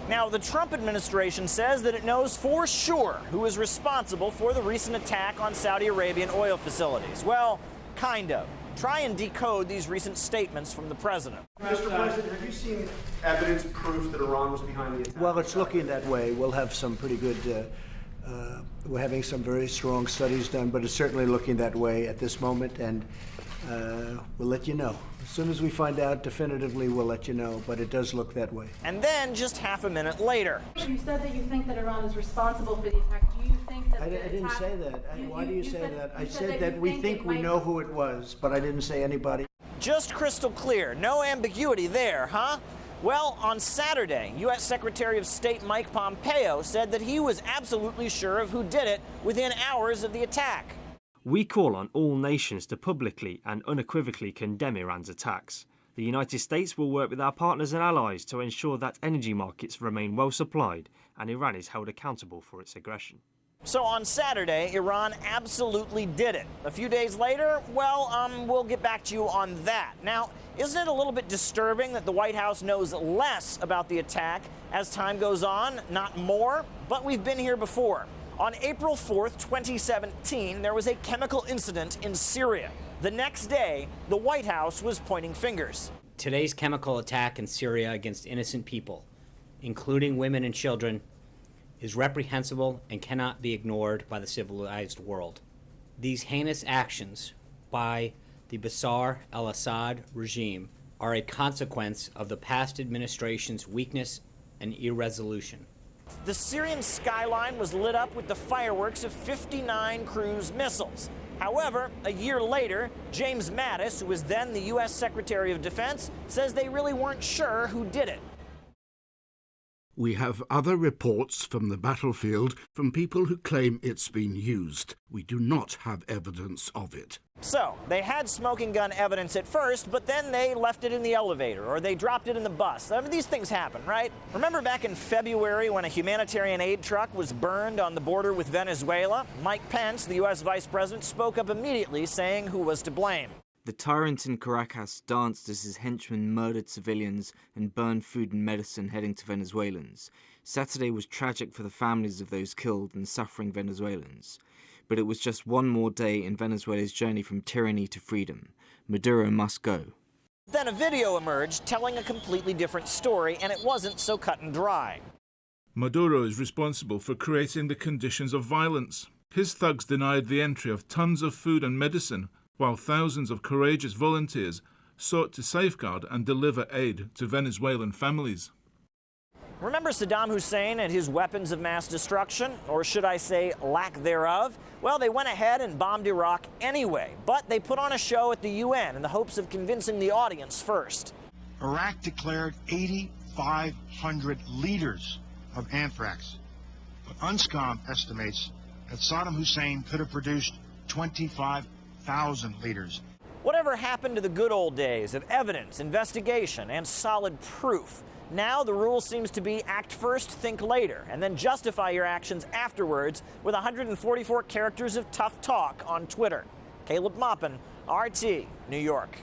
Now, the Trump administration says that it knows for sure who is responsible for the recent attack on Saudi Arabian oil facilities. Well, kind of. Try and decode these recent statements from the president. Mr. President, have you seen evidence, proof that Iran was behind the attack? Well, it's looking that way. We'll have some pretty good, we're having some very strong studies done, but it's certainly looking that way at this moment, and we'll let you know. As soon as we find out definitively, we'll let you know, but it does look that way. And then, just half a minute later. You said that you think that Iran is responsible for the attack. Do you think that I didn't say that. Why do you say that? I said that we think we know who it was, but I didn't say anybody. Just crystal clear. No ambiguity there, huh? Well, on Saturday, U.S. Secretary of State Mike Pompeo said that he was absolutely sure of who did it within hours of the attack. We call on all nations to publicly and unequivocally condemn Iran's attacks. The United States will work with our partners and allies to ensure that energy markets remain well supplied and Iran is held accountable for its aggression. So on Saturday, Iran absolutely did it. A few days later, well, we'll get back to you on that. Now, isn't it a little bit disturbing that the White House knows less about the attack as time goes on, not more? But we've been here before. On April 4th, 2017, there was a chemical incident in Syria. The next day, the White House was pointing fingers. Today's chemical attack in Syria against innocent people, including women and children, is reprehensible and cannot be ignored by the civilized world. These heinous actions by the Bashar al-Assad regime are a consequence of the past administration's weakness and irresolution. The Syrian skyline was lit up with the fireworks of 59 cruise missiles. However, a year later, James Mattis, who was then the U.S. Secretary of Defense, says they really weren't sure who did it. We have other reports from the battlefield from people who claim it's been used. We do not have evidence of it. So, they had smoking gun evidence at first, but then they left it in the elevator, or they dropped it in the bus. I mean, these things happen, right? Remember back in February when a humanitarian aid truck was burned on the border with Venezuela? Mike Pence, the U.S. Vice President, spoke up immediately, saying who was to blame. The tyrant in Caracas danced as his henchmen murdered civilians and burned food and medicine heading to Venezuelans. Saturday was tragic for the families of those killed and suffering Venezuelans. But it was just one more day in Venezuela's journey from tyranny to freedom. Maduro must go. Then a video emerged telling a completely different story, and it wasn't so cut and dry. Maduro is responsible for creating the conditions of violence. His thugs denied the entry of tons of food and medicine, while thousands of courageous volunteers sought to safeguard and deliver aid to Venezuelan families. Remember Saddam Hussein and his weapons of mass destruction, or should I say lack thereof? Well, they went ahead and bombed Iraq anyway, but they put on a show at the UN in the hopes of convincing the audience first. Iraq declared 8,500 liters of anthrax, but UNSCOM estimates that Saddam Hussein could have produced 25,000 liters. Whatever happened to the good old days of evidence, investigation, and solid proof? Now the rule seems to be act first, think later, and then justify your actions afterwards with 144 characters of tough talk on Twitter. Caleb Maupin, RT, New York.